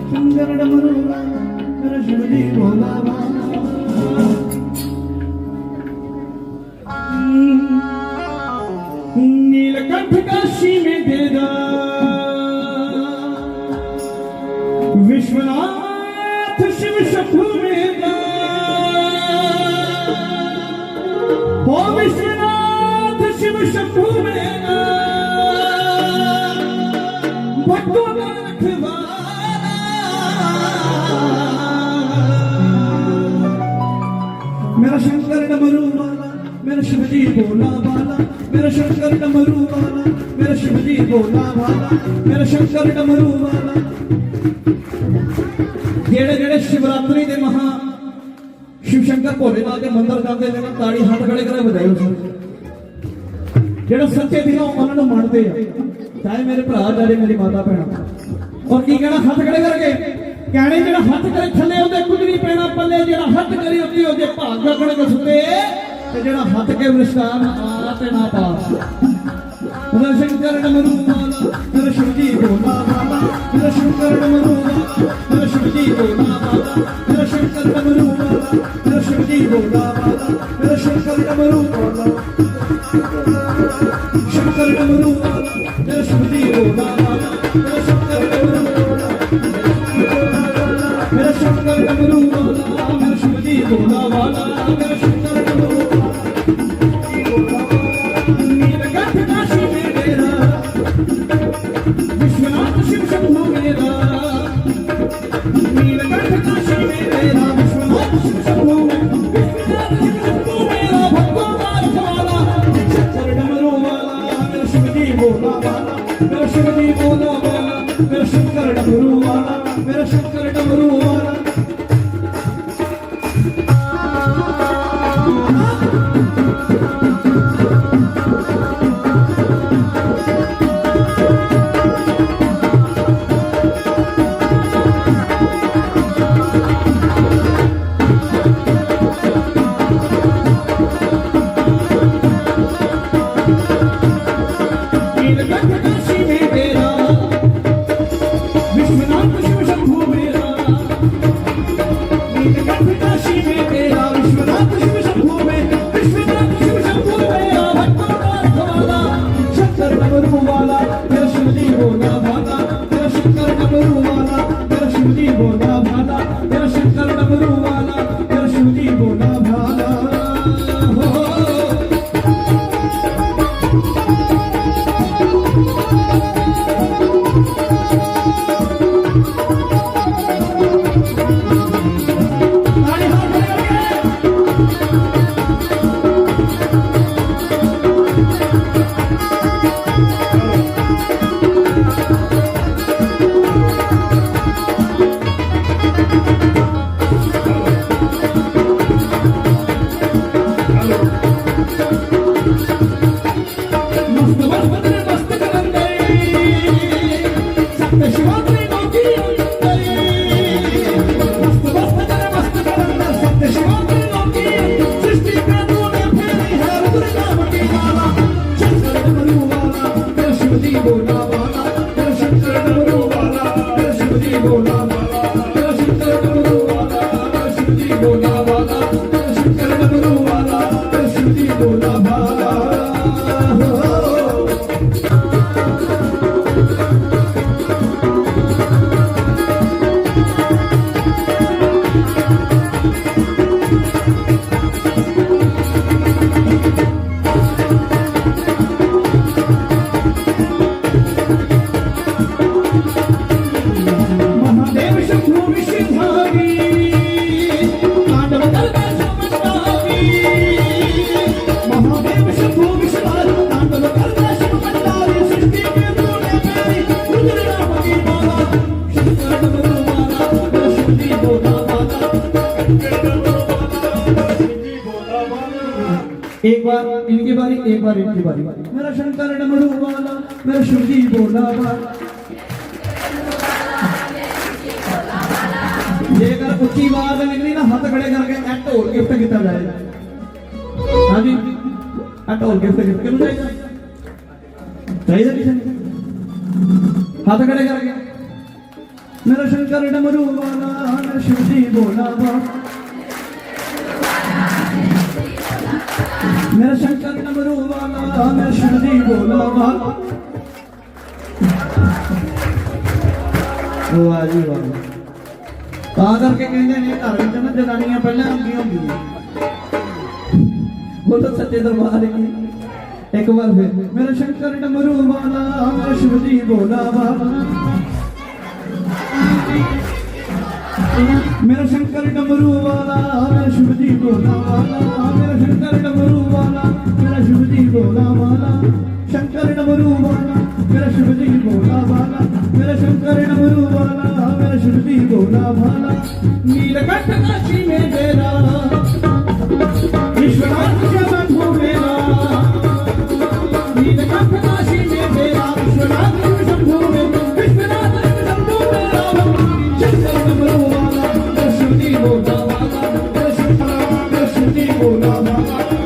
शंकर डमरू वाला मेरा शिवजी भोला वाला। नीलकंठ काशी में देदा विश्वनाथ शिव शंभु में दा हो विश्वनाथ शिव शंभु में दा भक्तों का रखवाला मेरा शंकर डमरू वाला मेरा शिवजी भोला वाला मेरा शंकर डमरू वाला मेरा शिवजी भोला वाला मेरा शंकर डमरू वाला। जेड़े जेड़े शिवरात्रि दे महा शिव शंकर भोलेनाथ के मंदिर जाते हैं ताड़ी हाथ खड़े करे बधाई हो। जेड़ा सच्चे दिलों उन्होंने मानते हैं चाहे मेरे भरा चाहे मेरी माता भैन और की कहना हाथ खड़े करके कहने जेड़ा हाथ करे थले ओदे कुछ नहीं पैना पल्ले जेड़ा हाथ करी होती ओदे भाग खड़े के सुते ते जेड़ा हाथ के विस्तार आते ना पास। मेरा शंकर डमरू वाला मेरा शिवजी भोला वाला मेरा शंकर डमरू वाला मेरा शिवजी भोला वाला मेरा शंकर डमरू वाला मेरा शिवजी भोला वाला मेरा शंकर डमरू वाला शंकर डमरू वाला मेरा शिवजी भोला वाला मेरा शंकर डमरू वाला मेरा शंकर डमरू वाला मेरा शिवजी भोला वाला मेरा शंकर डमरू वाला। नीलकंठ काशी में डेरा विश्वनाथ शिव शंभु मेरा नीलकंठ काशी में डेरा विश्वनाथ शिव शंभु विश्वनाथ शिव शंभु मेरा भक्तों का रखवाला शंकर डमरू वाला मेरा शिवजी भोला वाला मेरा शिवजी भोला वाला मेरा शंकर डमरू वाला मेरा शंकर डमरू वाला। नीलकंठ काशी में डेरा विश्वनाथ शिव शंभु मेरा नीलकंठ काशी में डेरा विश्वनाथ शिव शंभु में विश्वनाथ शिव शंभु मेरा भक्तों का रखवाला शंकर डमरू वाला मेरा शिवजी भोला वाला मेरा शंकर डमरू वाला मेरा शिवजी भोला वाला मेरा शंकर डमरू वाला मेरा शिवजी भोला वाला। एक बार इनकी बारी एक बार इनकी बारी। मेरा शंकर डमरू वाला मेरा शिवजी भोला वाला। ये अगर ऊंची आवाज निकली ना हाथ खड़े करके ढोल गिफ्ट किया जाएगा। हाँ जी ढोल गिफ्ट क्यों चाहिए चाहिए हाथ खड़े करके मेरा शंकर डमरू वाला मेरा शिव जी भोला बाबा मेरा शंकर डमरू वाला मेरा शिव जी भोला बाबा वाह जी वाह ਤਾਂ ਕਰਕੇ ਕਹਿੰਦੇ ਨੇ ਘਰ ਵਿੱਚ ਨਾ ਜਨਾਨੀਆਂ ਪਹਿਲਾਂ ਆਉਂਦੀਆਂ ਹੁੰਦੀਆਂ ਬੋਲੋ ਸੱਚੇ ਦਰਬਾਰ ਕੀ एक बार फिर मेरा शंकर डमरू वाला मेरा शिव जी भोला बाबा मेरा शंकर डमरू वाला मेरा शिव जी भोला वाला मेरा शंकर डमरू वाला मेरा शिव जी भोला वाला शंकर डमरू वाला मेरा शिव जी भोला वाला मेरा शंकर डमरू वाला मेरा शिव जी भोला वाला नीलकंठ काशी में तेरा विश्वनाथ शंभू मेरा नीलकंठ काशी में तेरा विश्वनाथ शंभू में विश्वनाथ शंभू मेरा शंकर डमरू वाला मेरा शिव जी भोला वाला मेरा शिव जी भोला वाला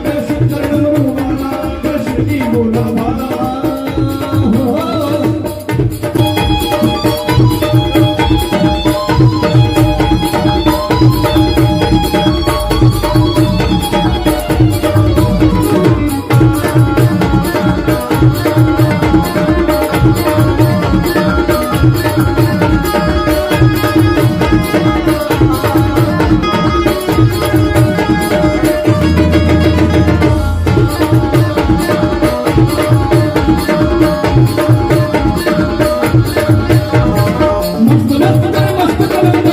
मेरा शंकर डमरू वाला मेरा शिव जी भोला वाला मस्त मस्त मस्त